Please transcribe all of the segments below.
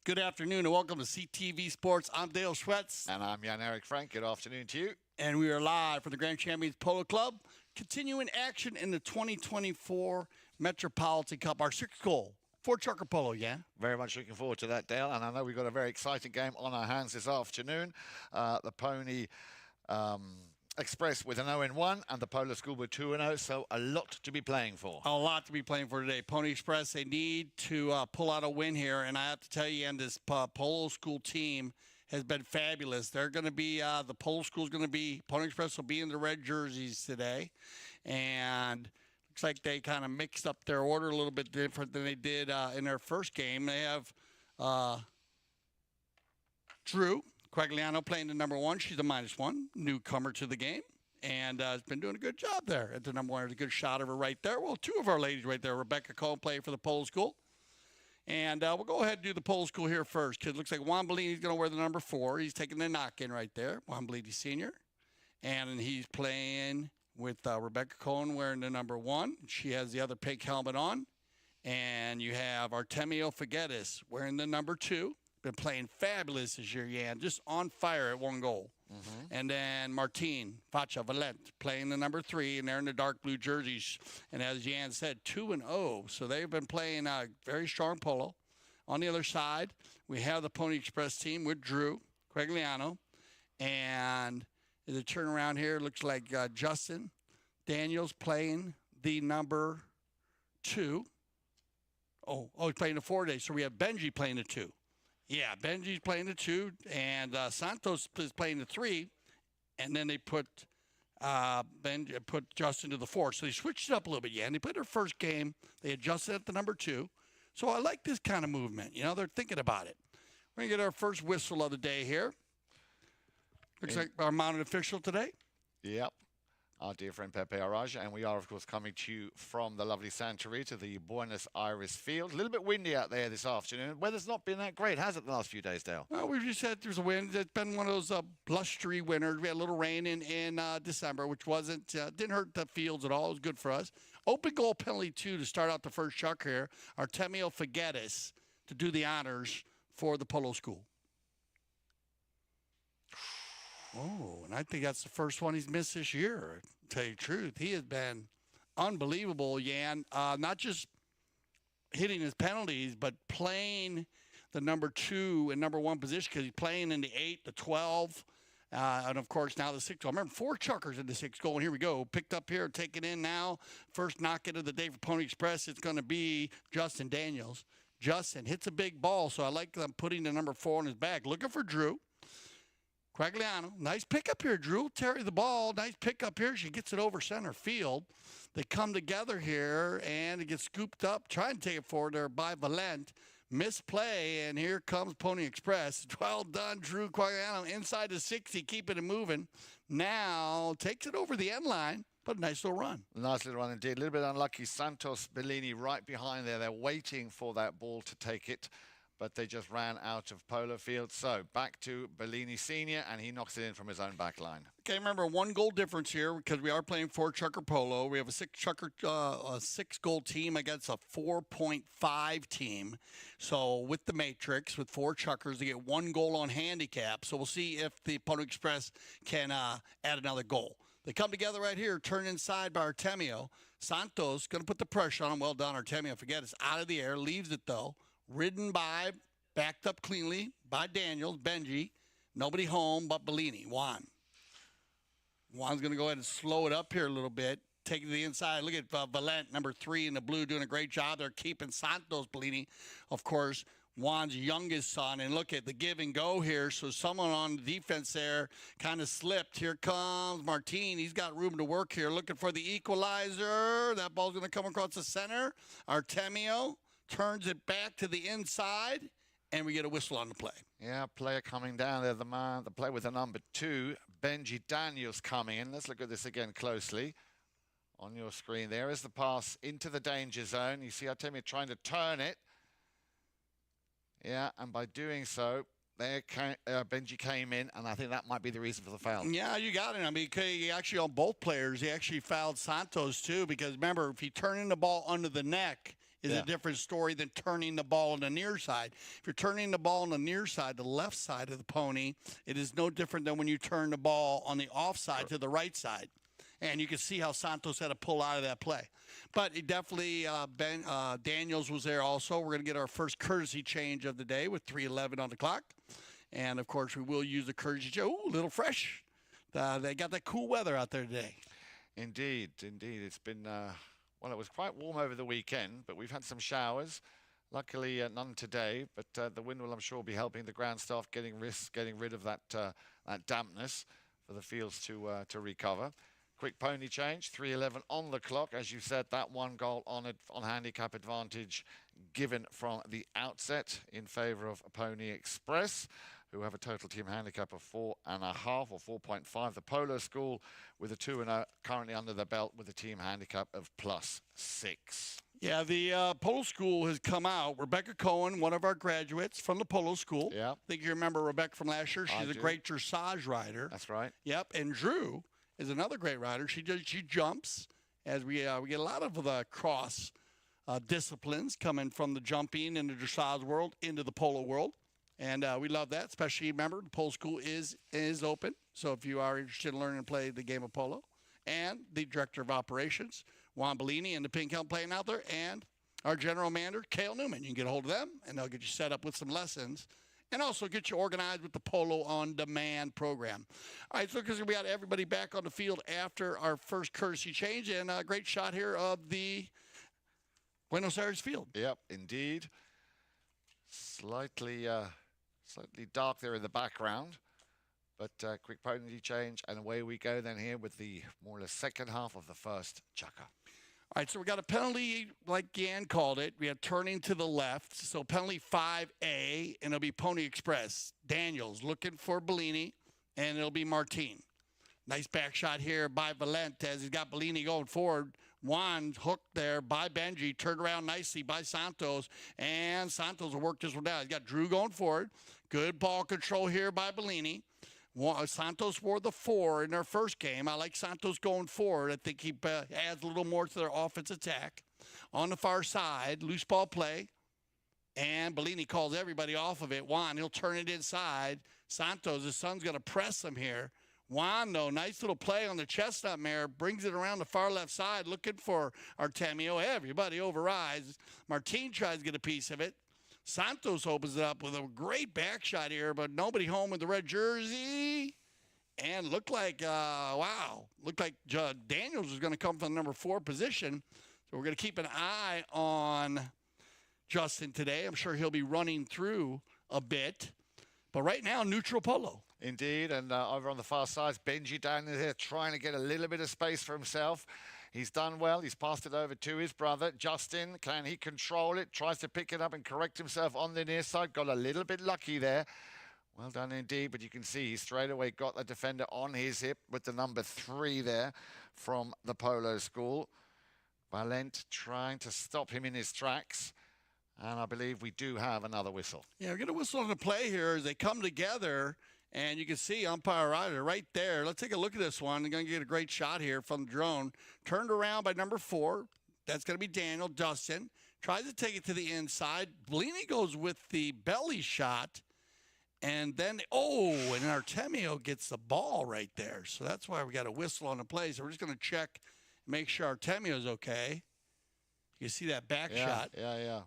Good afternoon and welcome to CTV Sports. I'm Dale Schwetz. And I'm Jan-Eric Frank. Good afternoon to you. And we are live from the Grand Champions Polo Club, continuing action in the 2024 Metropolitan Cup. Our sixth goal for Chukker Polo, yeah? Very much looking forward to that, Dale. And I know we've got a very exciting game on our hands this afternoon. The Pony Express with an 0-1 and the Polo School with 2-0. So a lot to be playing for. A lot to be playing for today. Pony Express, they need to pull out a win here. And I have to tell you, and this Polo School team has been fabulous. They're going to be, the Polo School is going to be, Pony Express will be in the red jerseys today. And looks like they kind of mixed up their order a little bit different than they did in their first game. They have Drew Quagliano playing the number one. She's a -1, newcomer to the game, and has been doing a good job there at the number one. There's a good shot of her right there. Well, two of our ladies right there. Rebecca Cohen playing for the Polo School. And we'll go ahead and do the Polo School here first, because it looks like Juan Bellini's going to wear the number 4. He's taking the knock-in right there, Juan Bellini Sr. And he's playing with Rebecca Cohen wearing the number 1. She has the other pink helmet on. And you have Artemio Figueres wearing the number 2. Been playing fabulous this year, Jan. Just on fire at 1 goal. Mm-hmm. And then Martin Facha Valent playing the number 3, and they're in the dark blue jerseys. And as Jan said, 2-0. So they've been playing very strong polo. On the other side, we have the Pony Express team with Drew Quagliano. And the turnaround here looks like Justin Daniels playing the number 2. Oh, he's playing the 4 today. So we have Benji playing the 2. Yeah, Benji's playing the 2, and Santos is playing the 3, and then they put Justin to the 4. So they switched it up a little bit, yeah. And they played their first game. They adjusted at the number 2. So I like this kind of movement. You know, they're thinking about it. We're going to get our first whistle of the day here. Looks like our mounted official today. Yep. Our dear friend Pepe Araja, and we are, of course, coming to you from the lovely Santa Rita, the Buenos Aires field. A little bit windy out there this afternoon. Weather's not been that great, has it, the last few days, Dale? Well, we just said there's a wind. It's been one of those blustery winters. We had a little rain in December, which didn't hurt the fields at all. It was good for us. Open goal penalty, too, to start out the first chuck here. Artemio Figueres to do the honors for the Polo School. Oh, and I think that's the first one he's missed this year, to tell you the truth. He has been unbelievable, Jan. Not just hitting his penalties, but playing the number 2 and number 1 position, because he's playing in the 8, the 12, and, of course, now the 6 goal. I remember 4 chuckers in the 6 goal, and here we go. Picked up here, taken in now. First knock-in of the day for Pony Express. It's going to be Justin Daniels. Justin hits a big ball, so I like them putting the number 4 on his back. Looking for Drew Quagliano. Nice pickup here, Drew. Terry the ball. Nice pickup here. She gets it over center field. They come together here, and it gets scooped up. Trying to take it forward there by Valent. Misplay, and here comes Pony Express. Well done, Drew Quagliano. Inside the 60, keeping it moving. Now takes it over the end line, but a nice little run. Nice little run indeed. A little bit unlucky. Santos Bellini right behind there. They're waiting for that ball to take it, but they just ran out of polo field. So back to Bellini Sr., and he knocks it in from his own back line. Okay, remember, 1 goal difference here, because we are playing 4 Chukker Polo. We have a 6-goal team against a 4.5 team. So with the matrix, with 4 Chukkers, they get 1 goal on handicap. So we'll see if the Polo Express can add another goal. They come together right here, turn inside by Artemio. Santos going to put the pressure on him. Well done, Artemio. Forget it's out of the air, leaves it though. Ridden by, backed up cleanly by Daniels, Benji. Nobody home but Bellini, Juan. Juan's going to go ahead and slow it up here a little bit. Take it to the inside. Look at Valent, number 3 in the blue, doing a great job. They're keeping Santos Bellini, of course, Juan's youngest son. And look at the give and go here. So someone on the defense there kind of slipped. Here comes Martin. He's got room to work here. Looking for the equalizer. That ball's going to come across the center. Artemio turns it back to the inside, and we get a whistle on the play. Yeah, player coming down there, the player with the number 2, Benji Daniels coming in. Let's look at this again closely. On your screen there is the pass into the danger zone. You see Artemio trying to turn it. Yeah, and by doing so, Benji came in, and I think that might be the reason for the foul. Yeah, you got it. I mean, he actually, on both players, he actually fouled Santos, too, because remember, if you turn in the ball under the neck, is a different story than turning the ball on the near side. If you're turning the ball on the near side, the left side of the pony, it is no different than when you turn the ball on the off side to the right side. And you can see how Santos had to pull out of that play. But it definitely, Daniels was there also. We're going to get our first courtesy change of the day with 3:11 on the clock. And, of course, we will use the courtesy change. Ooh, a little fresh. They got that cool weather out there today. Indeed, indeed. It's been, well, it was quite warm over the weekend, but we've had some showers. Luckily, none today. But the wind will, I'm sure, be helping the ground staff getting rid of that dampness for the fields to recover. Quick pony change, 3:11 on the clock. As you said, that one goal on handicap advantage given from the outset in favour of Pony Express, who have a total team handicap of 4.5 or 4.5. The Polo School with a 2-0 currently under the belt with a team handicap of +6. Yeah, the Polo School has come out. Rebecca Cohen, one of our graduates from the Polo School. Yeah. I think you remember Rebecca from last year. She's a great dressage rider. That's right. Yep, and Drew is another great rider. She jumps, as we get a lot of the cross disciplines coming from the jumping and the dressage world into the polo world. And we love that, especially, remember, the Polo School is open. So if you are interested in learning to play the game of polo. And the Director of Operations, Juan Bellini, and the Pink Helm playing out there. And our General Manager, Cale Newman. You can get a hold of them, and they'll get you set up with some lessons. And also get you organized with the Polo On Demand program. All right, so because we got everybody back on the field after our first courtesy change. And a great shot here of the Buenos Aires field. Yep, indeed. Slightly dark there in the background, but quick pony change, and away we go then here with the more or less second half of the first Chukker. All right, so we got a penalty, like Yan called it. We have turning to the left, so penalty 5A, and it'll be Pony Express. Daniels looking for Bellini, and it'll be Martin. Nice back shot here by Valentes. He's got Bellini going forward. Juan hooked there by Benji. Turned around nicely by Santos. And Santos will work this one down. He's got Drew going forward. Good ball control here by Bellini. Santos wore the 4 in their first game. I like Santos going forward. I think he adds a little more to their offense attack. On the far side, loose ball play. And Bellini calls everybody off of it. Juan, he'll turn it inside. Santos, his son's going to press him here. Juan, though, nice little play on the chestnut mare, brings it around the far left side, looking for Artemio. Everybody overrides. Martin tries to get a piece of it. Santos opens it up with a great back shot here, but nobody home with the red jersey. And looked like, Daniels was going to come from the number 4 position. So we're going to keep an eye on Justin today. I'm sure he'll be running through a bit. But right now, neutral polo. Indeed, and over on the far side, Benji down here trying to get a little bit of space for himself. He's done well. He's passed it over to his brother, Justin. Can he control it? Tries to pick it up and correct himself on the near side. Got a little bit lucky there. Well done indeed, but you can see he straight away got the defender on his hip with the number 3 there from the Polo School. Valent trying to stop him in his tracks. And I believe we do have another whistle. Yeah, we're going to whistle on the play here as they come together. And you can see umpire Ryder right there. Let's take a look at this one. They're going to get a great shot here from the drone. Turned around by number 4. That's going to be Daniel. Dustin tries to take it to the inside. Bellini goes with the belly shot. And then, and Artemio gets the ball right there. So that's why we got a whistle on the play. So we're just going to check, make sure Artemio's okay. You see that back shot. Yeah.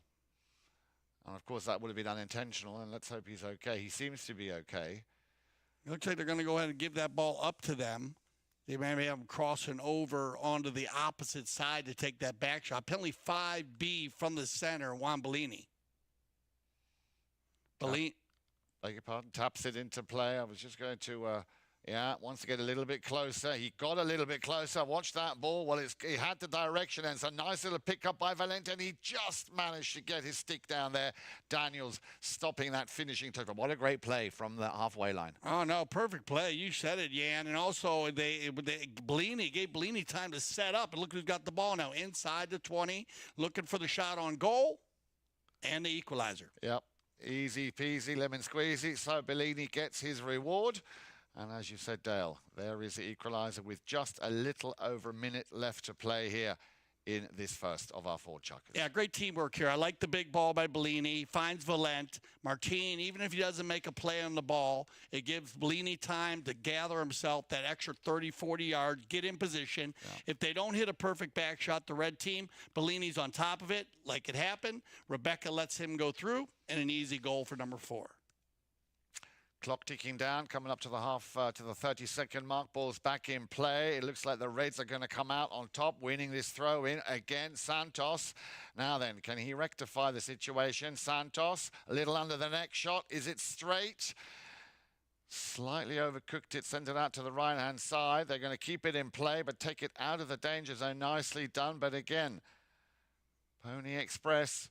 And, of course, that would have been unintentional. And let's hope he's okay. He seems to be okay. It looks like they're going to go ahead and give that ball up to them. They may have them crossing over onto the opposite side to take that back shot. Penalty 5B from the center, Juan Bellini. Beg your pardon, taps it into play. I was just going to, wants to get a little bit closer. He got a little bit closer. Watch that ball. Well, he had the direction, and it's a nice little pick-up by Valente, and he just managed to get his stick down there. Daniels stopping that finishing touch. What a great play from the halfway line. Oh, no, perfect play. You said it, Yan. And also, Bellini gave Bellini time to set up. And look who's got the ball now. Inside the 20, looking for the shot on goal and the equalizer. Yep. Easy peasy, lemon squeezy. So Bellini gets his reward. And as you said, Dale, there is the equaliser with just a little over a minute left to play here in this first of our 4 chukkers. Yeah, great teamwork here. I like the big ball by Bellini. Finds Valent. Martin, even if he doesn't make a play on the ball, it gives Bellini time to gather himself that extra 30, 40 yards, get in position. Yeah. If they don't hit a perfect back shot, the red team, Bellini's on top of it, like it happened. Rebecca lets him go through, and an easy goal for number 4. Clock ticking down, coming up to the to the 30-second mark. Ball's back in play. It looks like the Reds are going to come out on top, winning this throw in again. Santos. Now then, can he rectify the situation? Santos, a little under the neck shot. Is it straight? Slightly overcooked it, sent it out to the right-hand side. They're going to keep it in play, but take it out of the danger zone. Nicely done, but again, Pony Express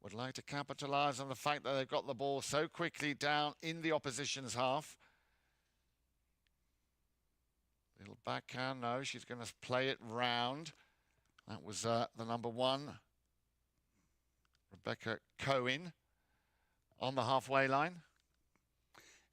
would like to capitalize on the fact that they've got the ball so quickly down in the opposition's half. Little backhand, no, she's going to play it round. That was the number 1, Rebecca Cohen, on the halfway line.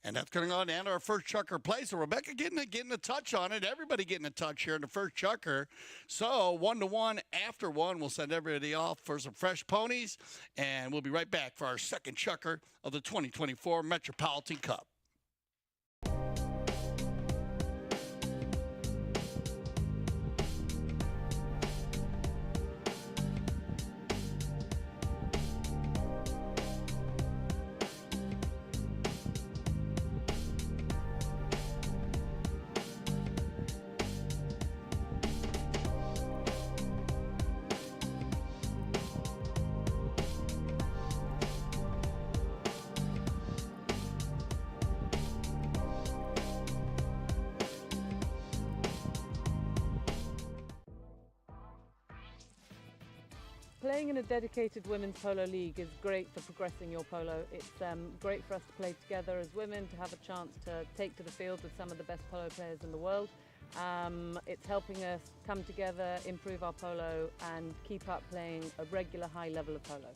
And that's going to go down to our first chukker play. So Rebecca getting a touch on it. Everybody getting a touch here in the first chukker. So 1-1 after 1. We'll send everybody off for some fresh ponies. And we'll be right back for our second chukker of the 2024 Metropolitan Cup. Playing in a dedicated women's polo league is great for progressing your polo. It's great for us to play together as women, to have a chance to take to the field with some of the best polo players in the world. It's helping us come together, improve our polo, and keep up playing a regular high level of polo.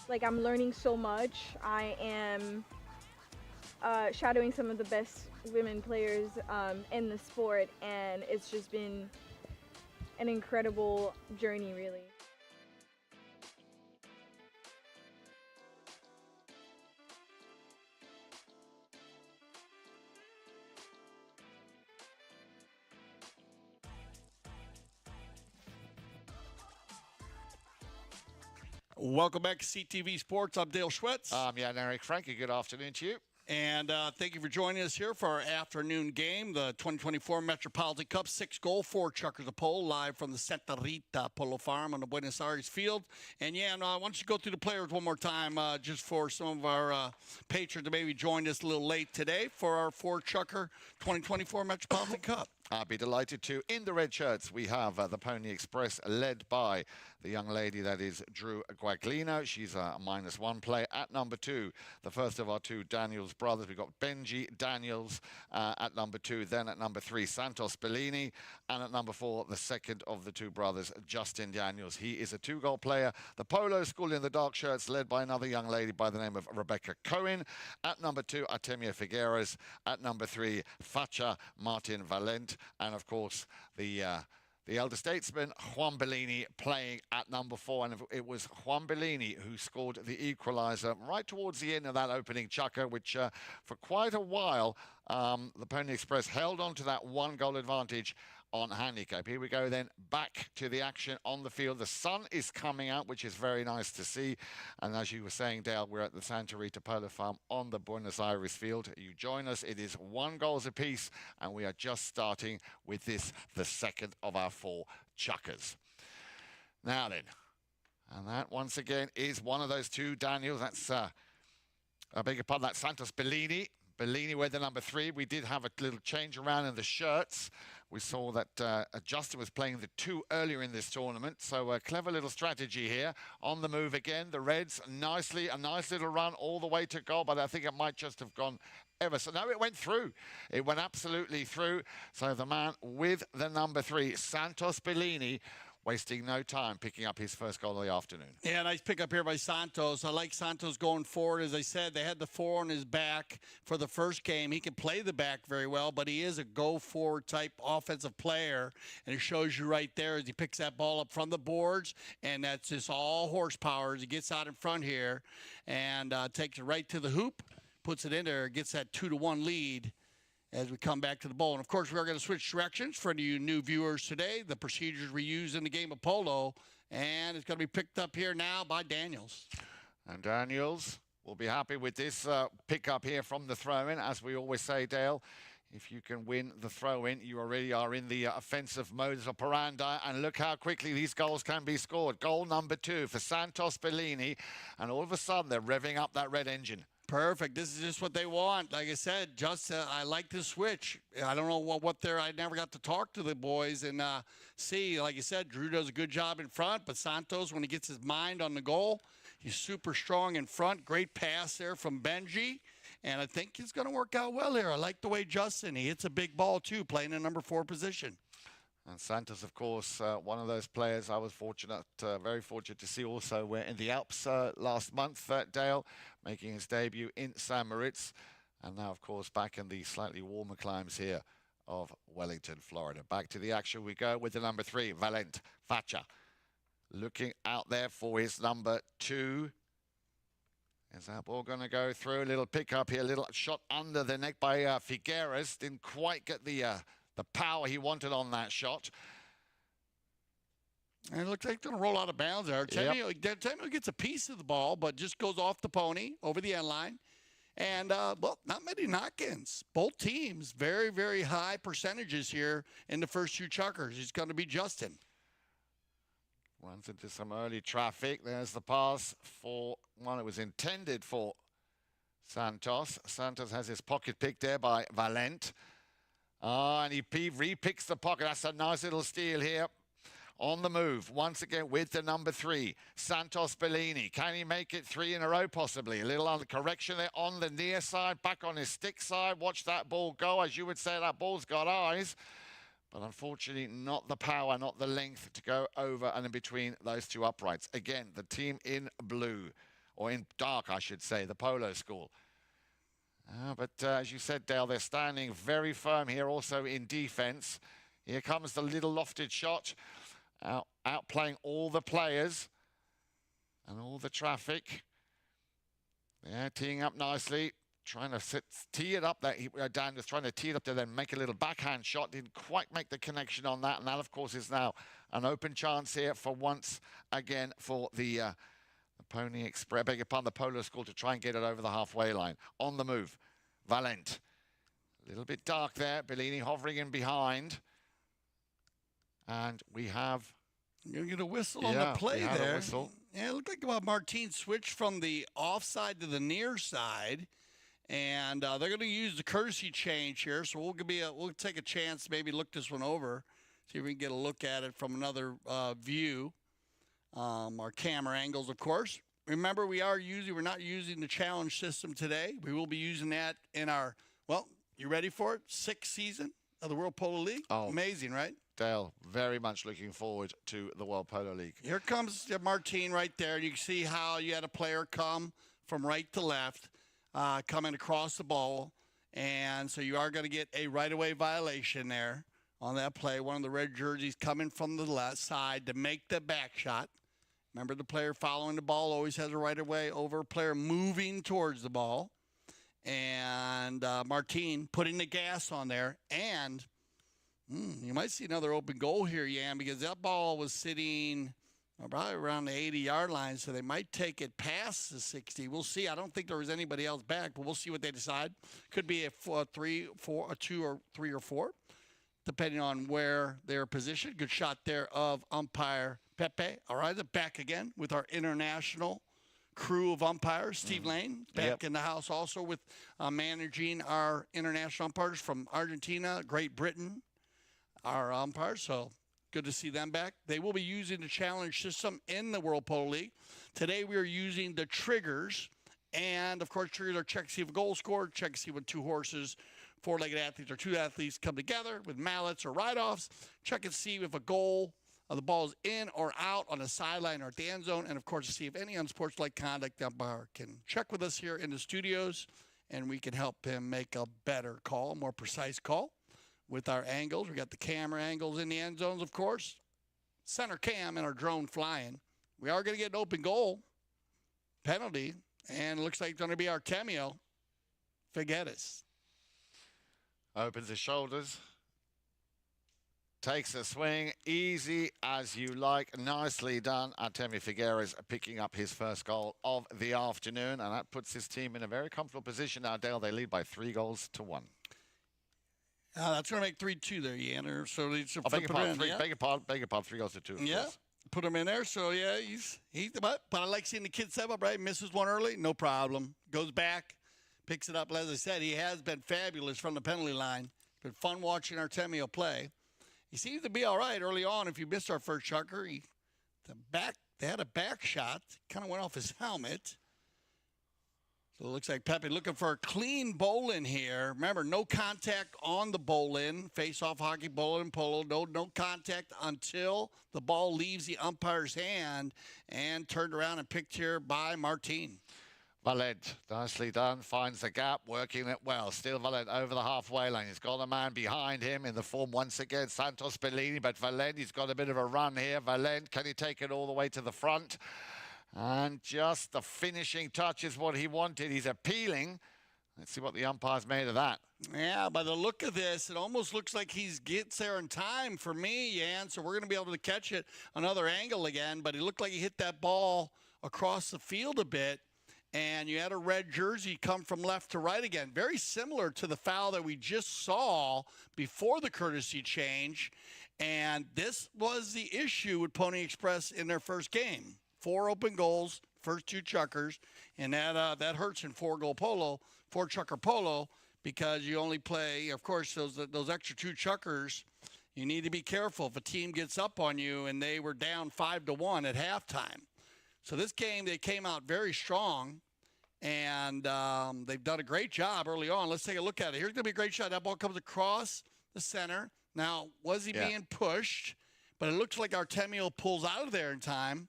Like, I'm learning so much. I am shadowing some of the best women players in the sport, and it's just been an incredible journey, really. Welcome back to CTV Sports. I'm Dale Schwetz. I'm Jan Eric Frankie. Good afternoon to you. And thank you for joining us here for our afternoon game, the 2024 Metropolitan Cup, 6-goal, 4 chukkers of pole, live from the Santa Rita Polo Farm on the Buenos Aires field. And yeah, why don't you go through the players one more time, just for some of our patrons that maybe joined us a little late today for our 4-chukker 2024 Metropolitan Cup. I'd be delighted to. In the red shirts, we have the Pony Express, led by the young lady that is Drew Guaglino. She's a -1 play. At number 2, the first of our 2 Daniels brothers, we've got Benji Daniels at number 2. Then at number 3, Santos Bellini. And at number 4, the second of the 2 brothers, Justin Daniels. He is a 2-goal player. The Polo School in the dark shirts, led by another young lady by the name of Rebecca Cohen. At number 2, Artemia Figueres. At number 3, Facha Martin Valent. And, of course, the elder statesman, Juan Bellini, playing at number 4. And it was Juan Bellini who scored the equaliser right towards the end of that opening chukker, which for quite a while, the Pony Express held on to that 1-goal advantage on handicap. Here we go then, back to the action on the field. The sun is coming out, which is very nice to see. And as you were saying, Dale, we're at the Santa Rita Polo Farm on the Buenos Aires field. You join us. It is 1 goal apiece, and we are just starting with this, the second of our 4 chukkers. Now then, and that once again is one of those 2 Daniels. That's, I beg your pardon, that's Santos Bellini. Bellini with the number 3. We did have a little change around in the shirts. We saw that Justin was playing the 2 earlier in this tournament. So a clever little strategy here. On the move again, the Reds nicely, a nice little run all the way to goal, but I think it might just have gone ever so. No, it went through. It went absolutely through. So the man with the number 3, Santos Bellini, wasting no time picking up his first goal of the afternoon. Yeah, nice pickup here by Santos. I like Santos going forward. As I said, they had the 4 on his back for the first game. He can play the back very well, but he is a go-forward type offensive player. And it shows you right there as he picks that ball up from the boards. And that's just all horsepower as he gets out in front here and takes it right to the hoop, puts it in there, gets that 2-1 lead as we come back to the bowl. And, of course, we're going to switch directions for you new viewers today. The procedures we use in the game of polo, and it's going to be picked up here now by Daniels. And Daniels will be happy with this pickup here from the throw-in. As we always say, Dale, if you can win the throw-in, you already are in the offensive modus operandi. And look how quickly these goals can be scored. Goal number 2 for Santos Bellini. And all of a sudden, they're revving up that red engine. Perfect. This is just what they want. Like I said, just I like this switch. I don't know what they're. I never got to talk to the boys and see. Like you said, Drew does a good job in front, but Santos, when he gets his mind on the goal, he's super strong in front. Great pass there from Benji, and I think it's going to work out well here. I like the way Justin, he hits a big ball too, playing in number 4 position. And Santos, of course, one of those players I was fortunate, very fortunate to see also in the Alps last month, Dale, making his debut in St. Moritz. And now, of course, back in the slightly warmer climes here of Wellington, Florida. Back to the action we go with the number 3, Valent Facha. Looking out there for his number 2. Is that ball going to go through? A little pickup here, a little shot under the neck by Figueres. Didn't quite get the power he wanted on that shot. And it looks like it's going to roll out of bounds there. Temio gets a piece of the ball, but just goes off the pony over the end line. And, well, not many knock-ins. Both teams, very, very high percentages here in the first 2 chukkers. It's going to be Justin. Runs into some early traffic. There's the pass for one that was intended for Santos. Santos has his pocket picked there by Valent. And he re-picks the pocket. That's a nice little steal here. On the move, once again with the number 3, Santos Bellini. Can he make it 3 in a row possibly? A little on the correction there on the near side, back on his stick side. Watch that ball go. As you would say, that ball's got eyes. But unfortunately, not the power, not the length to go over and in between those 2 uprights. Again, the team in blue, or in dark, I should say, the Polo school. But as you said, Dale, they're standing very firm here also in defense. Here comes the little lofted shot, outplaying all the players and all the traffic. Yeah, teeing up nicely, trying to tee it up there. Dan was trying to tee it up there, then make a little backhand shot. Didn't quite make the connection on that. And that, of course, is now an open chance here for once again for the Pony Express, beg your pardon, the Polo school to try and get it over the halfway line. On the move, Valent. A little bit dark there. Bellini hovering in behind. And we have... You're going to whistle on the play there. A whistle. Yeah, it looked like Martin switched from the offside to the near side. And they're going to use the courtesy change here. So we'll take a chance to maybe look this one over. See if we can get a look at it from another view. Our camera angles, of course. Remember, we're not using the challenge system today. We will be using that in our, well, you ready for it? 6th season of the World Polo League. Oh, amazing, right? Dale, very much looking forward to the World Polo League. Here comes Martin right there. You can see how you had a player come from right to left, coming across the ball. And so you are going to get a right-of-way violation there on that play. One of the red jerseys coming from the left side to make the back shot. Remember, the player following the ball always has a right-of-way over a player moving towards the ball. And Martin putting the gas on there. And you might see another open goal here, Jan, because that ball was sitting probably around the 80-yard line, so they might take it past the 60. We'll see. I don't think there was anybody else back, but we'll see what they decide. Could be a 2 or 3 or 4, depending on where they're positioned. Good shot there of umpire Pepe. All right, back again with our international crew of umpires. Steve Lane back in the house also with managing our international umpires from Argentina, Great Britain, our umpires. So good to see them back. They will be using the challenge system in the World Polo League. Today we are using the triggers. And, of course, triggers are check to see if a goal scored, check to see when 2 horses, 4-legged athletes, or 2 athletes come together with mallets or ride-offs. Check and see if a goal the ball is in or out on the sideline or at the end zone, and of course to see if any unsportsmanlike conduct umpire can check with us here in the studios, and we can help him make a better call, a more precise call with our angles. We got the camera angles in the end zones, of course, center cam and our drone flying. We are going to get an open goal penalty, and it looks like it's going to be Artemio Figueres. Opens his shoulders. Takes a swing, easy as you like. Nicely done. Artemio Figueres picking up his first goal of the afternoon, and that puts his team in a very comfortable position now, Dale. They lead by 3-1. That's going to make 3-2 there, Yanner. So they should beg your pardon, yeah. beg your pardon, 3-2. Yeah, put him in there. So, yeah, he's but I like seeing the kid step up, right? Misses one early, no problem. Goes back, picks it up. As I said, he has been fabulous from the penalty line. It's been fun watching Artemio play. He seems to be all right early on. If you missed our first Chukker, they had a back shot. Kind of went off his helmet. So it looks like Pepe looking for a clean bowl-in here. Remember, no contact on the bowl-in. Face-off hockey, bowl-in, polo. No contact until the ball leaves the umpire's hand and turned around and picked here by Martin. Valent, nicely done, finds the gap, working it well. Still Valent over the halfway line. He's got a man behind him in the form once again, Santos Bellini, but Valent, he's got a bit of a run here. Valent, can he take it all the way to the front? And just the finishing touch is what he wanted. He's appealing. Let's see what the umpire's made of that. Yeah, by the look of this, it almost looks like he gets there in time for me, Jan. So we're going to be able to catch it another angle again. But he looked like he hit that ball across the field a bit. And you had a red jersey come from left to right again. Very similar to the foul that we just saw before the courtesy change. And this was the issue with Pony Express in their first game. 4 open goals, first 2 Chukkers. And that hurts in 4-goal polo, 4 Chukker polo, because you only play, of course, those extra 2 Chukkers. You need to be careful if a team gets up on you, and they were down 5-1 at halftime. So this game, they came out very strong, and they've done a great job early on. Let's take a look at it. Here's going to be a great shot. That ball comes across the center. Now, was he being pushed? But it looks like Artemio pulls out of there in time,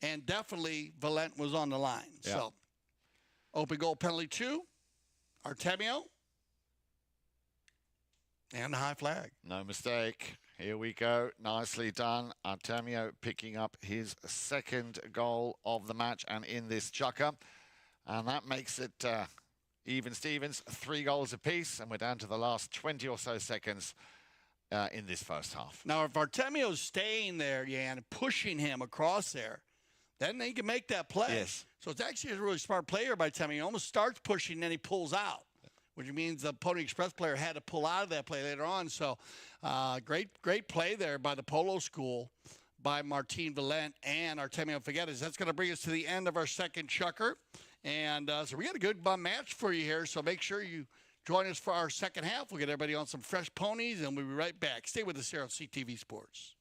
and definitely Valent was on the line. Yeah. So, open goal penalty 2, Artemio, and the high flag. No mistake. Here we go. Nicely done. Artemio picking up his second goal of the match and in this Chukker. And that makes it even Stevens, 3 goals apiece. And we're down to the last 20 or so seconds in this first half. Now, if Artemio's staying there, Jan, pushing him across there, then they can make that play. Yes. So it's actually a really smart player by Artemio. He almost starts pushing, then he pulls out, which means the Pony Express player had to pull out of that play later on. So great play there by the Polo School, by Martin Valent and Artemio Figueres. That's going to bring us to the end of our second Chukker. And so we got a good match for you here, so make sure you join us for our second half. We'll get everybody on some fresh ponies, and we'll be right back. Stay with us here on CTV Sports.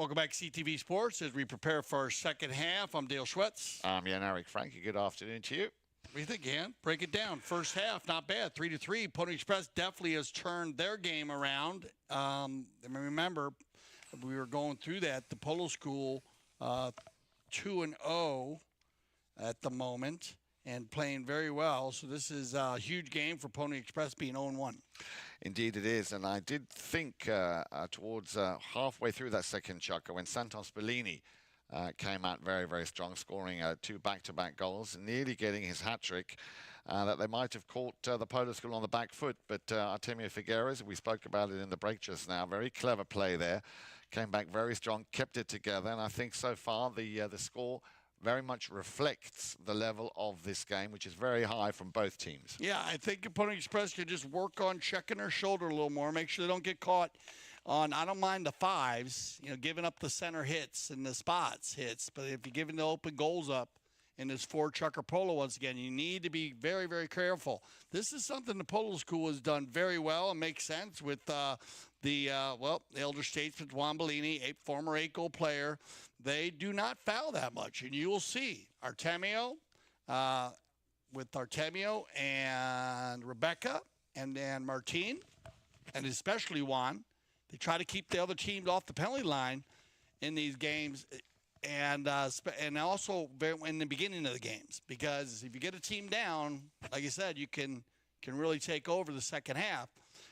Welcome back to CTV Sports as we prepare for our second half. I'm Dale Schwetz. I'm Jan Eric Frankie. Good afternoon to you. What do you think, Jan? Break it down. First half, not bad. 3-3. Pony Express definitely has turned their game around. Remember, we were going through that. The Polo School 2-0 at the moment and playing very well. So this is a huge game for Pony Express being 0-1. Indeed it is, and I did think towards halfway through that second Chukker when Santos Bellini came out very, very strong, scoring 2 back-to-back goals and nearly getting his hat-trick, that they might have caught the Polo School on the back foot. But Artemio Figueres, we spoke about it in the break just now, very clever play there, came back very strong, kept it together, and I think so far the score very much reflects the level of this game, which is very high from both teams. Yeah, I think Pony Express could just work on checking their shoulder a little more, make sure they don't get caught on, I don't mind the fives, giving up the center hits and the spots hits, but if you're giving the open goals up in this 4 Chukker Polo once again, you need to be very, very careful. This is something the Polo School has done very well and makes sense with the elder statesman Juan Bellini, a former 8-goal player. They do not foul that much, and you will see Artemio with Artemio and Rebecca and then Martin, and especially Juan. They try to keep the other teams off the penalty line in these games, and also in the beginning of the games, because if you get a team down, like I said, you can really take over the second half.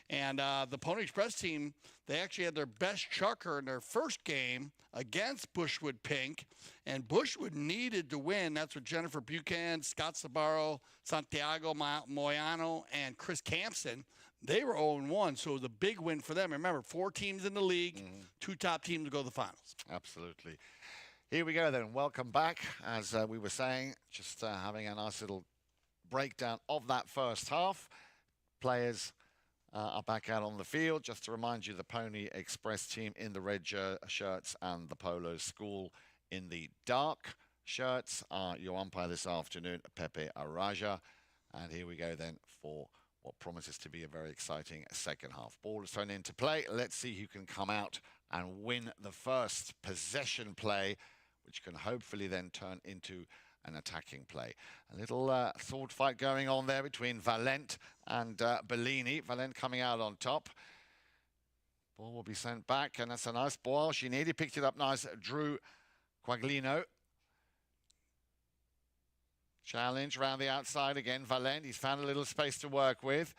And the Pony Express team, they actually had their best Chukker in their first game against Bushwood Pink, and Bushwood needed to win. That's what Jennifer Buchanan, Scott Sabaro, Santiago Moyano, and Chris Campson, they were 0-1, so it was a big win for them. Remember, 4 teams in the league, 2 top teams to go to the finals. Absolutely. Here we go then. Welcome back. As we were saying, just having a nice little breakdown of that first half. Players are back out on the field. Just to remind you, the Pony Express team in the red shirts and the Polo School in the dark shirts are your umpire this afternoon, Pepe Araja. And here we go then for what promises to be a very exciting second half. Ball is thrown into play. Let's see who can come out and win the first possession play, which can hopefully then turn into an attacking play. A little sword fight going on there between Valent and Bellini. Valent coming out on top. Ball will be sent back, and that's a nice ball. She nearly picked it up nice. Drew Quaglino. Challenge around the outside again. Valent, he's found a little space to work with.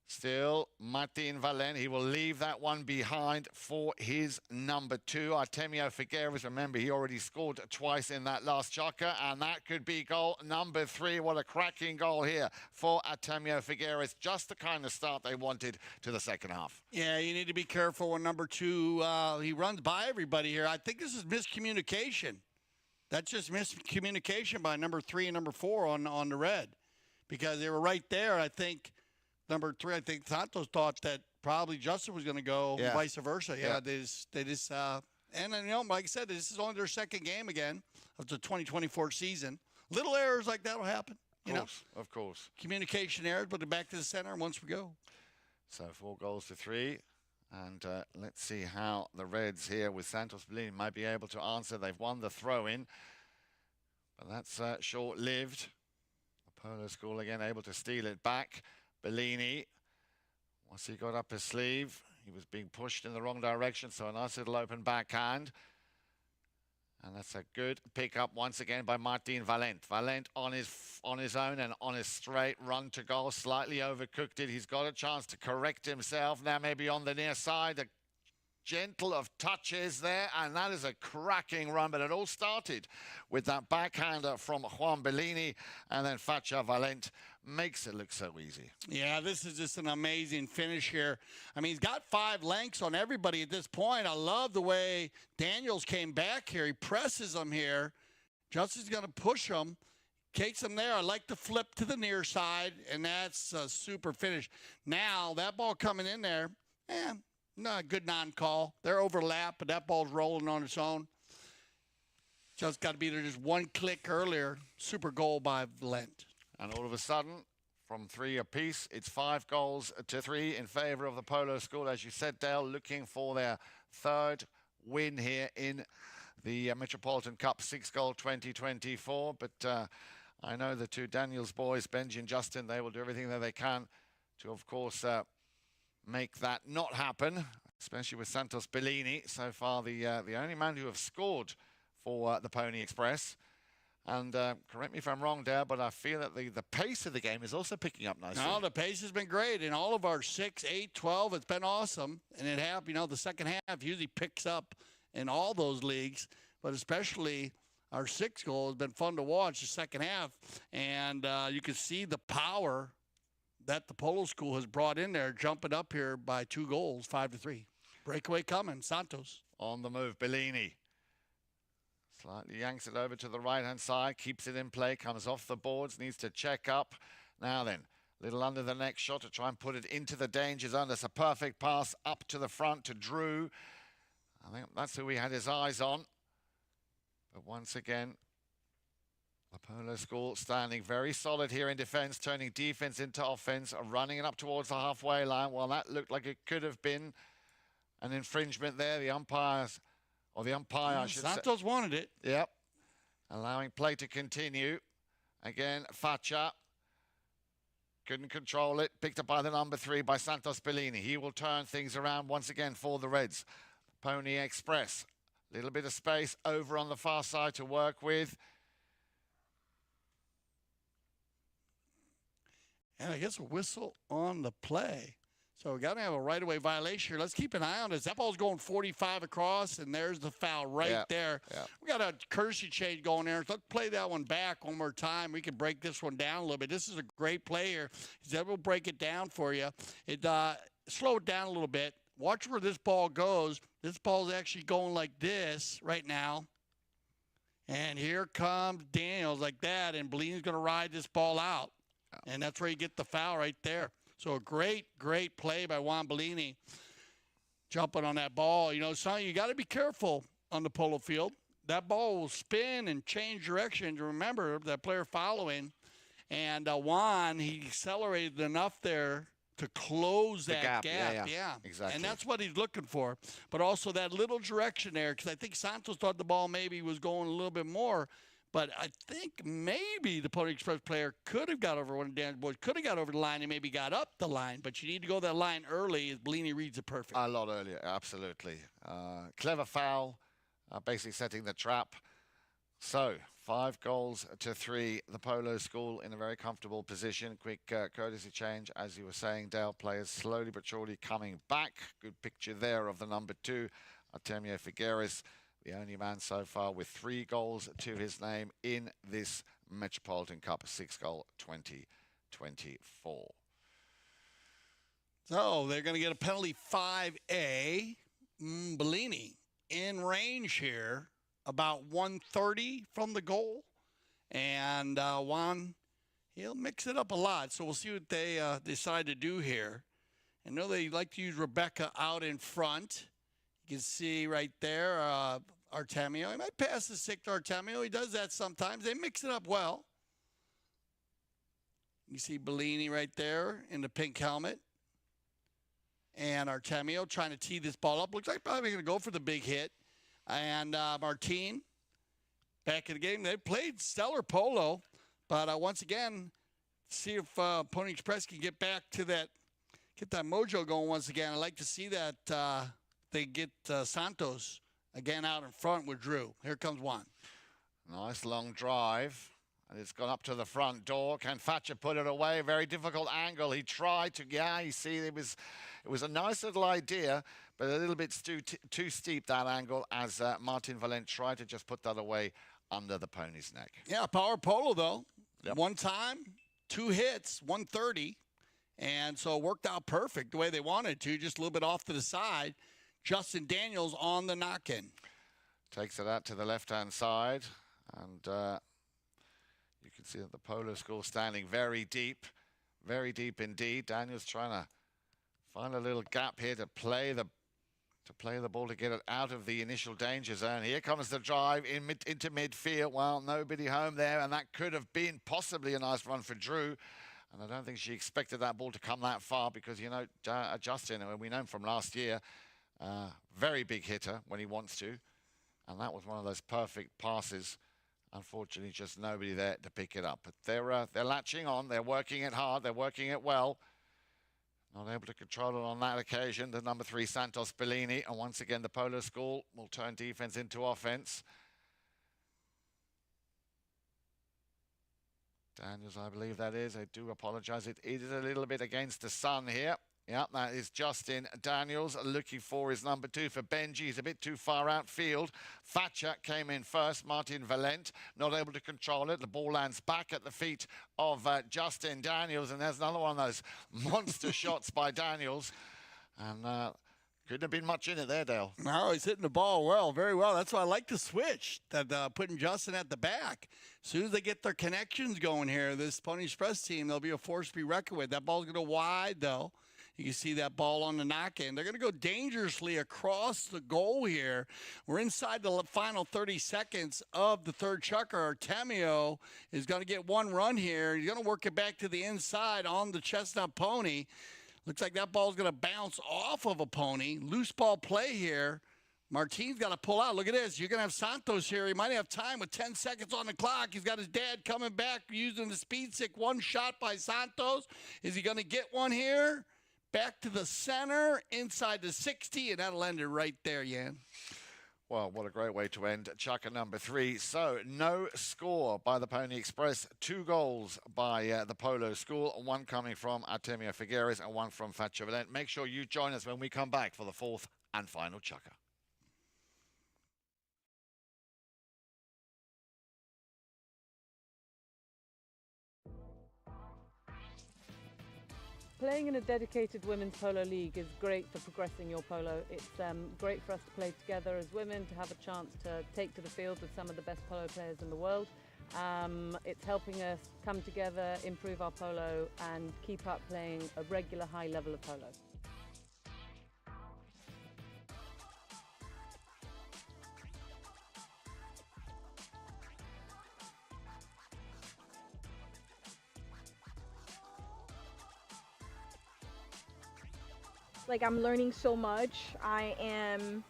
Still, Martin Valent, he will leave that one behind for his number 2. Artemio Figueres, remember, he already scored twice in that last Chukker, and that could be goal number 3. What a cracking goal here for Artemio Figueres. Just the kind of start they wanted to the second half. Yeah, you need to be careful when number 2, he runs by everybody here. I think this is miscommunication. That's just miscommunication by number 3 and number 4 on the red, because they were right there. I think number 3, I think Santos thought that probably Justin was going to go, vice versa. Yeah, they just and like I said, this is only their second game again of the 2024 season. Little errors like that will happen. Of course. Communication errors, but they're back to the center once we go. So 4 goals to 3. And let's see how the Reds here with Santos Bellini might be able to answer. They've won the throw-in, but that's short-lived. The Polo School again able to steal it back. Bellini, once he got up his sleeve, he was being pushed in the wrong direction, so a nice little open backhand. And that's a good pick-up once again by Martin Valent. Valent on his own and on his straight run to goal, slightly overcooked it. He's got a chance to correct himself. Now maybe on the near side, a gentle of touches there, and that is a cracking run. But it all started with that backhander from Juan Bellini, and then Facha Valent makes it look so easy. Yeah, this is just an amazing finish here. I mean, he's got 5 lengths on everybody at this point. I love the way Daniels came back here. He presses him here. Justin's going to push him, takes him there. I like the flip to the near side, and that's a super finish. Now, that ball coming in there, no, good non-call. They're overlapped, but that ball's rolling on its own. Just got to be there just one click earlier. Super goal by Valent. And all of a sudden, from 3 apiece, it's 5 goals to 3 in favor of the Polo School. As you said, Dale, looking for their 3rd win here in the Metropolitan Cup 6-goal 2024. But I know the two Daniels boys, Benji and Justin, they will do everything that they can to, of course, make that not happen, especially with Santos Bellini, so far the only man who have scored for the Pony Express. And correct me if I'm wrong, Dale, but I feel that the pace of the game is also picking up nicely. No, the pace has been great. In all of our 6, 8, 12, it's been awesome. And it have, the second half usually picks up in all those leagues, but especially our 6th goal has been fun to watch the second half. And you can see the power that the Polo School has brought in there, jumping up here by 2 goals, 5-3. Breakaway coming, Santos. On the move, Bellini. Slightly yanks it over to the right-hand side, keeps it in play, comes off the boards, needs to check up. Now then, little under the neck shot to try and put it into the danger zone. That's a perfect pass up to the front to Drew. I think that's who he had his eyes on. But once again, the Polo School standing very solid here in defence, turning defence into offence, running it up towards the halfway line. Well, that looked like it could have been an infringement there. The umpires... or the umpire, I should say. Santos wanted it. Yep. Allowing play to continue. Again, Faccia. Couldn't control it. Picked up by the number 3 by Santos Bellini. He will turn things around once again for the Reds. Pony Express. Little bit of space over on the far side to work with. And I guess a whistle on the play. So we got to have a right-of-way violation here. Let's keep an eye on this. That ball's going 45 across, and there's the foul right there. Yeah. We got a courtesy change going there. So let's play that one back one more time. We can break this one down a little bit. This is a great play here. Zeb will break it down for you. It slow it down a little bit. Watch where this ball goes. This ball's actually going like this right now. And here comes Daniels like that, and Bellini's going to ride this ball out. And that's where you get the foul right there. So a great, great play by Juan Bellini jumping on that ball. Son, you got to be careful on the polo field. That ball will spin and change direction. Remember, that player following. And Juan, he accelerated enough there to close that gap. Yeah, exactly. And that's what he's looking for. But also that little direction there, because I think Santos thought the ball maybe was going a little bit more. But I think maybe the Pony Express player could have got over one of Dan's boys, could have got over the line and maybe got up the line. But you need to go that line early as Bellini reads it perfect. A lot earlier, absolutely. Clever foul, basically setting the trap. So, 5-3. The Polo School in a very comfortable position. Quick courtesy change, as you were saying, Dale. Players slowly but surely coming back. Good picture there of the number 2, Artemio Figueres. The only man so far with 3 goals to his name in this Metropolitan Cup, 6-goal 2024. So they're going to get a penalty 5A. Bellini in range here, about 130 from the goal. And Juan, he'll mix it up a lot. So we'll see what they decide to do here. I know they like to use Rebecca out in front. You can see right there, Artemio. He might pass the stick to Artemio. He does that sometimes. They mix it up well. You see Bellini right there in the pink helmet. And Artemio trying to tee this ball up. Looks like probably going to go for the big hit. And Martin back in the game. They played stellar polo. But once again, see if Pony Express can get back to that, get that mojo going once again. I'd like to see that they get Santos again out in front with Drew. Here comes Juan. Nice long drive. And it's gone up to the front door. Can Faccia put it away? Very difficult angle. He tried to, you see, it was a nice little idea, but a little bit too steep, that angle, as Martin Valent tried to just put that away under the pony's neck. Yeah, power polo, though. Yep. One time, 2 hits, 130. And so it worked out perfect the way they wanted to, just a little bit off to the side. Justin Daniels on the knock-in. Takes it out to the left-hand side. And you can see that the Polo School standing very deep indeed. Daniels trying to find a little gap here to play the ball to get it out of the initial danger zone. Here comes the drive into midfield. Well, nobody home there, and that could have been possibly a nice run for Drew. And I don't think she expected that ball to come that far because, Justin, we know him from last year, Very big hitter when he wants to. And that was one of those perfect passes. Unfortunately, just nobody there to pick it up. But they're latching on. They're working it hard. They're working it well. Not able to control it on that occasion. The number 3, Santos Bellini. And once again, the Polo School will turn defense into offense. Daniels, I believe that is. I do apologize. It is a little bit against the sun here. Yeah, that is Justin Daniels looking for his number 2 for Benji. He's a bit too far outfield. Thatcher came in first. Martin Valent not able to control it. The ball lands back at the feet of Justin Daniels. And there's another one of those monster shots by Daniels. And couldn't have been much in it there, Dale. No, he's hitting the ball well, very well. That's why I like the switch, that putting Justin at the back. As soon as they get their connections going here, this Pony Express team, they'll be a force to be reckoned with. That ball's going to go wide, though. You can see that ball on the knock-in. They're going to go dangerously across the goal here. We're inside the final 30 seconds of the third Chukker. Artemio is going to get one run here. He's going to work it back to the inside on the Chestnut Pony. Looks like that ball's going to bounce off of a pony. Loose ball play here. Martin's got to pull out. Look at this. You're going to have Santos here. He might have time with 10 seconds on the clock. He's got his dad coming back using the speed stick. One shot by Santos. Is he going to get one here? Back to the center, inside the 60, and that'll end it right there, Jan. Well, what a great way to end Chukker number 3. So, no score by the Pony Express. 2 goals by the Polo School. 1 coming from Artemio Figueres and 1 from Thatcher Valent. Make sure you join us when we come back for the 4th and final Chukker. Playing in a dedicated women's polo league is great for progressing your polo. It's great for us to play together as women, to have a chance to take to the field with some of the best polo players in the world. It's helping us come together, improve our polo and keep up playing a regular high level of polo. Like, I'm learning so much. I am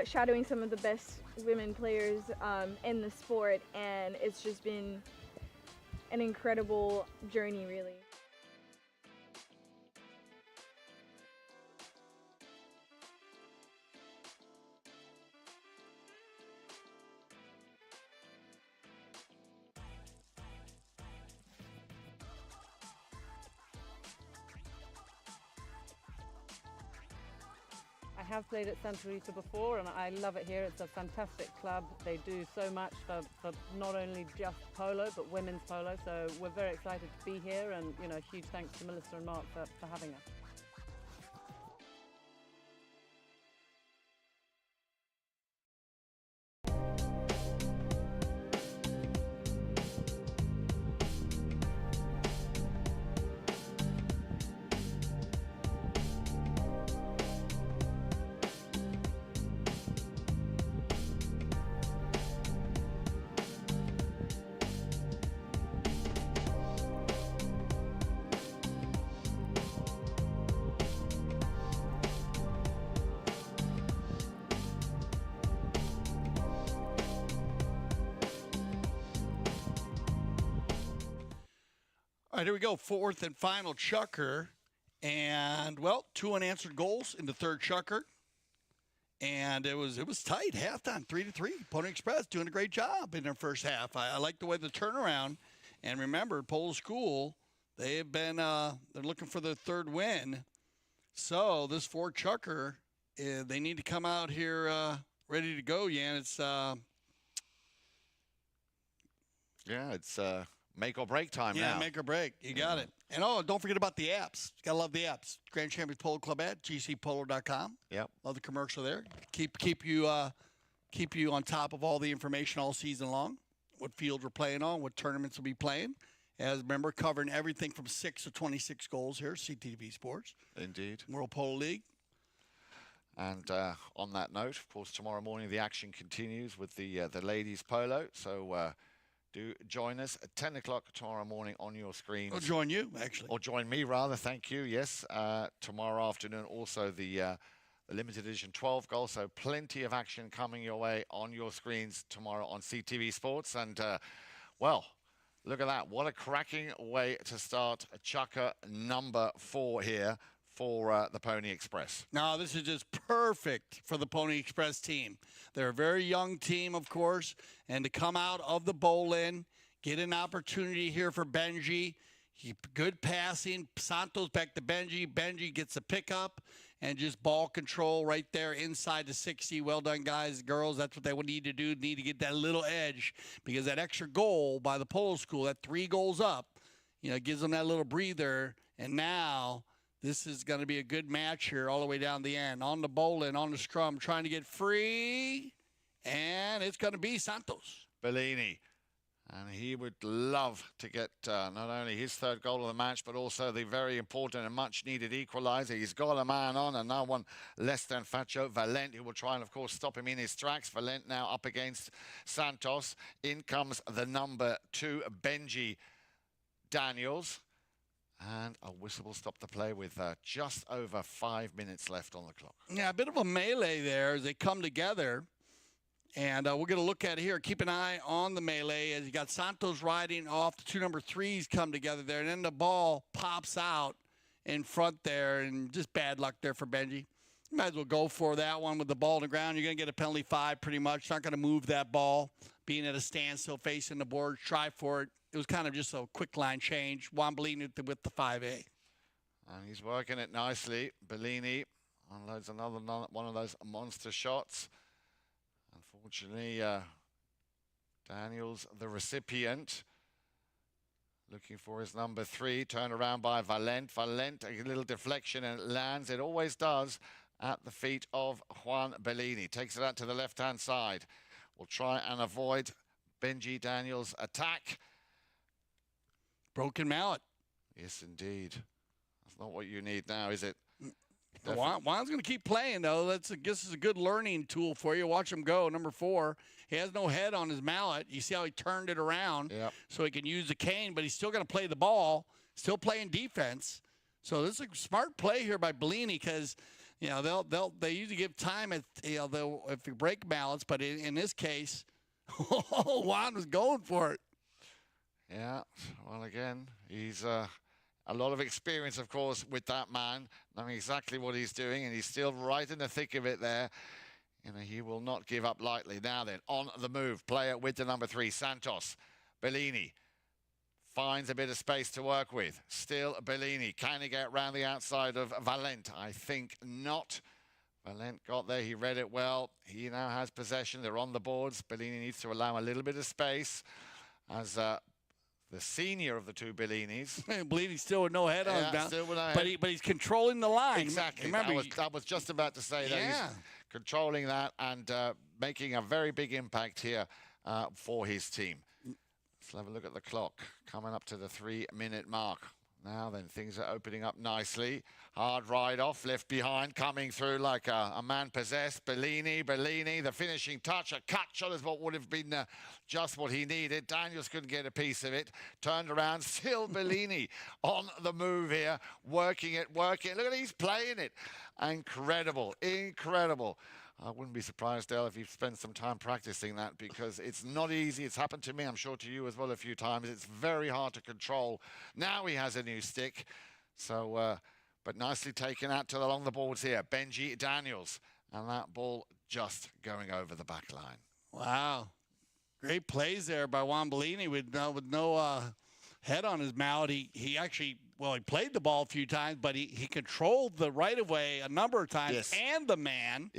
shadowing some of the best women players in the sport, and it's just been an incredible journey, really. I have played at Santa Rita before and I love it here. It's a fantastic club. They do so much for not only just polo but women's polo, so we're very excited to be here, and huge thanks to Melissa and Mark for having us. All right, here we go. 4th and final Chukker. And, well, 2 unanswered goals in the third Chukker. And it was tight. Halftime, 3-3. Pony Express doing a great job in their first half. I like the way the turnaround. And remember, Polo School, they've been they're looking for their 3rd win. So this 4 Chukker, they need to come out here ready to go, Jan. It's it's make or break time now. Yeah, make or break. You got it. And, don't forget about the apps. You got to love the apps. Grand Champions Polo Club at gcpolo.com. Yep. Love the commercial there. Keep you on top of all the information all season long. What fields we're playing on, what tournaments we'll be playing. As remember, covering everything from 6 to 26 goals here, CTV Sports. Indeed. World Polo League. And on that note, of course, tomorrow morning the action continues with the ladies polo. So do join us at 10 o'clock tomorrow morning on your screens. Or join you, actually. Or join me, rather. Thank you. Yes. Tomorrow afternoon, also the the limited edition 12 goals. So plenty of action coming your way on your screens tomorrow on CTV Sports. And, well, look at that. What a cracking way to start Chukker number 4 here for the Pony Express. No, this is just perfect for the Pony Express team. They're a very young team, of course, and to come out of the bowl-in, get an opportunity here for Benji. Good passing. Santos back to Benji. Benji gets a pickup and just ball control right there inside the 60. Well done, guys, girls. That's what they would need to do. Need to get that little edge because that extra goal by the Polo School, that 3 goals up, you know, gives them that little breather. And now this is going to be a good match here all the way down the end. On the bowling, on the scrum, trying to get free. And it's going to be Santos. Bellini. And he would love to get not only his 3rd goal of the match, but also the very important and much-needed equaliser. He's got a man on, and no one less than Facho Valent, who will try and, of course, stop him in his tracks. Valent now up against Santos. In comes the number 2, Benji Daniels. And a whistle will stop the play with just over 5 minutes left on the clock. Yeah, a bit of a melee there as they come together. And we're going to look at it here. Keep an eye on the melee as you got Santos riding off. The 2 number 3s come together there. And then the ball pops out in front there. And just bad luck there for Benji. You might as well go for that one with the ball on the ground. You're going to get a penalty 5 pretty much. Not going to move that ball. Being at a standstill facing the board. Try for it. It was kind of just a quick line change. Juan Bellini with the 5A. And he's working it nicely. Bellini unloads another one of those monster shots. Unfortunately, Daniels, the recipient, looking for his number 3, turned around by Valent. Valent, a little deflection, and it lands. It always does at the feet of Juan Bellini. Takes it out to the left-hand side. We'll try and avoid Benji Daniels' attack. Broken mallet. Yes, indeed. That's not what you need now, is it? Juan's going to keep playing, though. I guess it's a good learning tool for you. Watch him go. Number 4, he has no head on his mallet. You see how he turned it around so he can use the cane, but he's still going to play the ball, still playing defense. So this is a smart play here by Bellini because, you know, they usually give time at, you know, if you break mallets, but in this case, Juan was going for it. Yeah, well, again, he's a lot of experience, of course, with that man, knowing exactly what he's doing, and he's still right in the thick of it there. You know, he will not give up lightly. Now then, on the move, player with the number 3, Santos. Bellini finds a bit of space to work with. Still Bellini. Can he get around the outside of Valent? I think not. Valent got there. He read it well. He now has possession. They're on the boards. Bellini needs to allow a little bit of space as the senior of the 2 Bellinis. Bellini still with no head on his mouth. Still with no head. But he's controlling the line. Exactly. Remember, I was just about to say that he's controlling that and making a very big impact here for his team. Let's have a look at the clock. Coming up to the 3-minute mark. Now then, things are opening up nicely. Hard ride off, left behind, coming through like a man possessed. Bellini, the finishing touch. A cut shot is what would have been just what he needed. Daniels couldn't get a piece of it. Turned around, still Bellini on the move here. Working it. Look at it, he's playing it. Incredible. I wouldn't be surprised, Dale, if you've spent some time practicing that because it's not easy. It's happened to me, I'm sure to you as well a few times. It's very hard to control. Now he has a new stick. So, but nicely taken out to along the boards here. Benji Daniels. And that ball just going over the back line. Wow. Great plays there by Juan Bellini with no head on his mallet. He actually, well, he played the ball a few times, but he controlled the right-of-way a number of times and the man,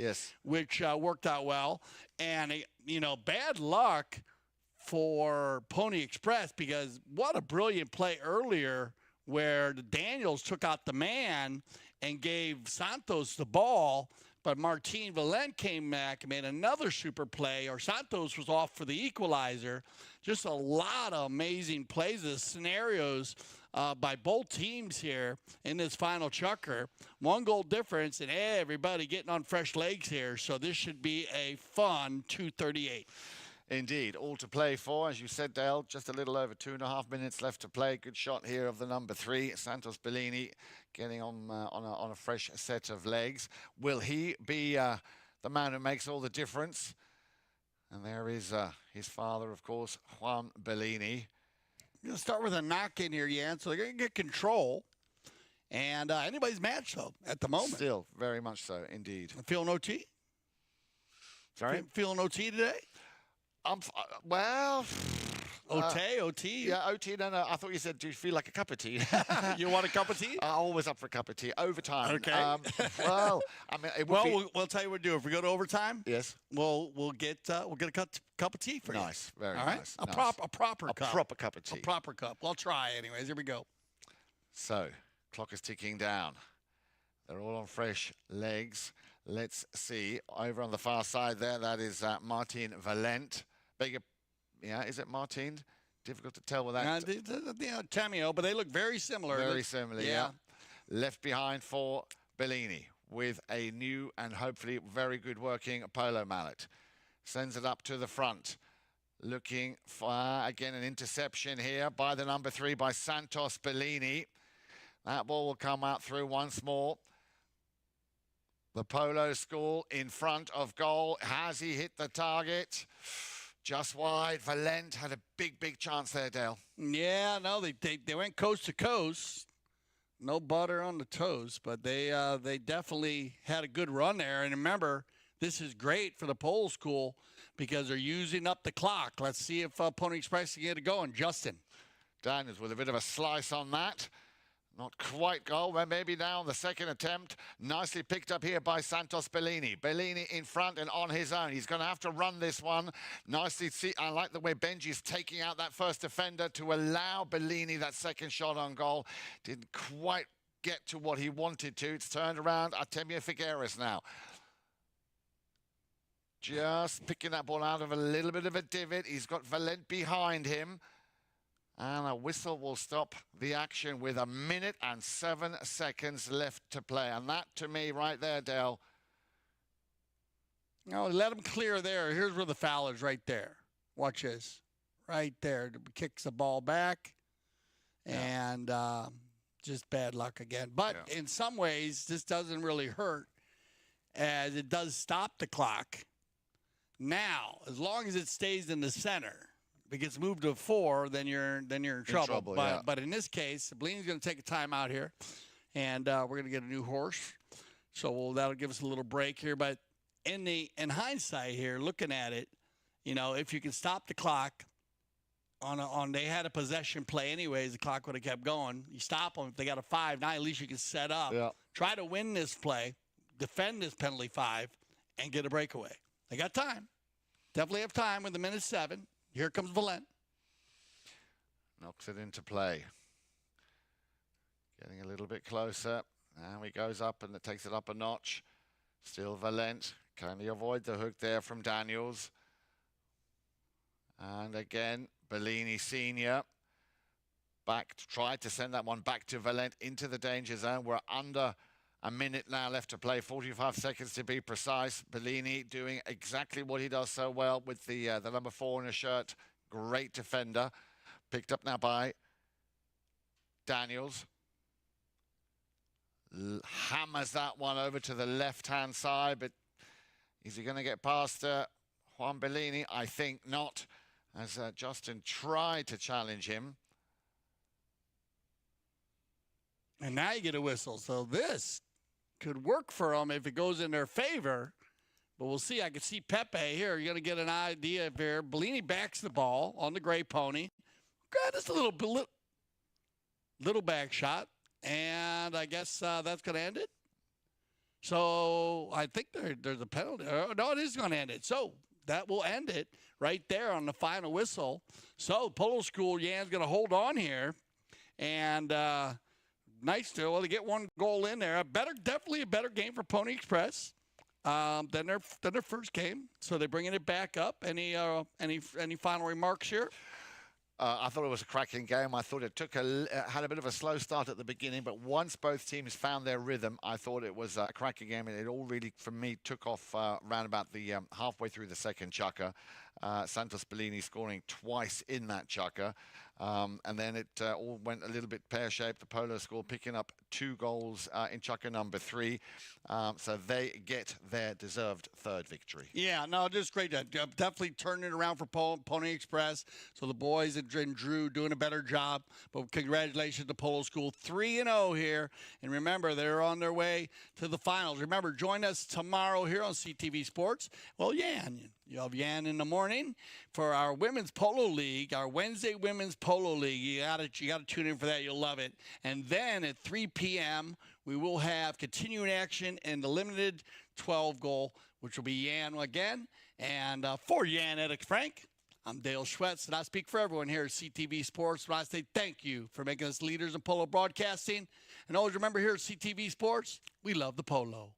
which worked out well. And, you know, bad luck for Pony Express because what a brilliant play earlier where the Daniels took out the man and gave Santos the ball, but Martin Valent came back and made another super play, or Santos was off for the equalizer. Just a lot of amazing plays, the scenarios by both teams here in this final Chukker. 1 goal difference, and everybody getting on fresh legs here. So this should be a fun 2:38. Indeed, all to play for, as you said, Dale. Just a little over 2.5 minutes left to play. Good shot here of the number 3, Santos Bellini, getting on a fresh set of legs. Will he be the man who makes all the difference? And there is his father, of course, Juan Bellini. You're going to start with a knock in here, Jan, so they're going to get control. And anybody's match, though, at the moment. Still, very much so, indeed. Feeling OT? Sorry? Feeling OT today? Well... OT? Yeah, OT. No. I thought you said, do you feel like a cup of tea? You want a cup of tea? Always up for a cup of tea. Overtime. Okay. Well, I mean, it would be... we'll tell you what to do. If we go to overtime, yes, we'll get a cup of tea for you. Nice, very All right? nice. A nice. proper cup. A proper cup of tea. A proper cup. We'll try anyways. Here we go. So, clock is ticking down. They're all on fresh legs. Let's see. Over on the far side there, that is Martin Valent. Yeah, is it Martin? Difficult to tell with that. Tamio, but they look very similar. Very similar, yeah. Left behind for Bellini with a new and hopefully very good working polo mallet. Sends it up to the front. Looking for, again, an interception here by the number 3, by Santos Bellini. That ball will come out through once more. The Polo school in front of goal. Has he hit the target? Just wide. Valent had a big chance there, Dale. Yeah, no, they went coast to coast. No butter on the toast, but they definitely had a good run there. And remember, this is great for the Polo school because they're using up the clock. Let's see if Pony Express can get it going. Justin. Daniels with a bit of a slice on that. Not quite goal, but maybe now on the second attempt. Nicely picked up here by Santos Bellini. Bellini in front and on his own. He's going to have to run this one. Nicely see. I like the way Benji's taking out that first defender to allow Bellini that second shot on goal. Didn't quite get to what he wanted to. It's turned around. Artemio Figueres now. Just picking that ball out of a little bit of a divot. He's got Valent behind him. And a whistle will stop the action with 1 minute and 7 seconds left to play. And that, to me, right there, Dale. No, let him clear there. Here's where the foul is right there. Watch this. Right there. Kicks the ball back. And just bad luck again. But in some ways, this doesn't really hurt as it does stop the clock. Now, as long as it stays in the center, if it gets moved to 4, then you're in trouble. But in this case, Bellini's going to take a timeout here, and we're going to get a new horse. So that'll give us a little break here. But in hindsight here, looking at it, you know, if you can stop the clock they had a possession play anyways, the clock would have kept going. You stop them if they got a 5. Now at least you can set up, try to win this play, defend this penalty 5, and get a breakaway. They got time. Definitely have time with 1:07. Here comes Valent. Knocks it into play. Getting a little bit closer. Now he goes up and it takes it up a notch. Still Valent. Can he avoid the hook there from Daniels? And again, Bellini Senior. Tried to send that one back to Valent into the danger zone. We're under a minute now left to play, 45 seconds to be precise. Bellini doing exactly what he does so well with the number 4 in a shirt. Great defender. Picked up now by Daniels. Hammers that one over to the left-hand side, but is he going to get past Juan Bellini? I think not, as Justin tried to challenge him. And now you get a whistle. So this could work for them if it goes in their favor. But we'll see. I can see Pepe here. You're going to get an idea of here. Bellini backs the ball on the gray pony. Just a little back shot. And I guess that's going to end it. So I think there's a penalty. No, it is going to end it. So that will end it right there on the final whistle. So Polo School, Jan's going to hold on here. And nice to get one goal in there. Definitely a better game for Pony Express than their first game. So they're bringing it back up. Any final remarks here? I thought it was a cracking game. I thought it had a bit of a slow start at the beginning, but once both teams found their rhythm, I thought it was a cracking game, and it all really, for me, took off round about the halfway through the second Chukker. Santos Bellini scoring twice in that Chukker. And then it all went a little bit pear-shaped. The Polo score picking up 2 goals in Chukker number 3. So they get their deserved third victory. Yeah, no, just great. Definitely turning it around for Pony Express. So the boys and Drew doing a better job. But congratulations to Polo School, 3-0 here. And remember, they're on their way to the finals. Remember, join us tomorrow here on CTV Sports. Well, you have Yan in the morning for our Women's Polo League, our Wednesday Women's Polo League. You gotta tune in for that. You'll love it. And then at 3 p.m., we will have continuing action in the limited 12 goal, which will be Yan again. And for Yan Edick Frank, I'm Dale Schwetz, and I speak for everyone here at CTV Sports. And I say thank you for making us leaders in polo broadcasting. And always remember, here at CTV Sports, we love the polo.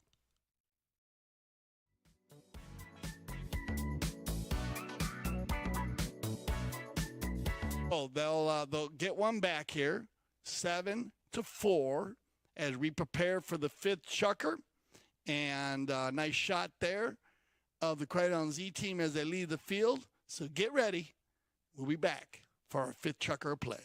Oh, they'll get one back here, 7-4, as we prepare for the 5th Chukker. And nice shot there of the Craydon Z team as they leave the field. So get ready. We'll be back for our 5th Chukker play.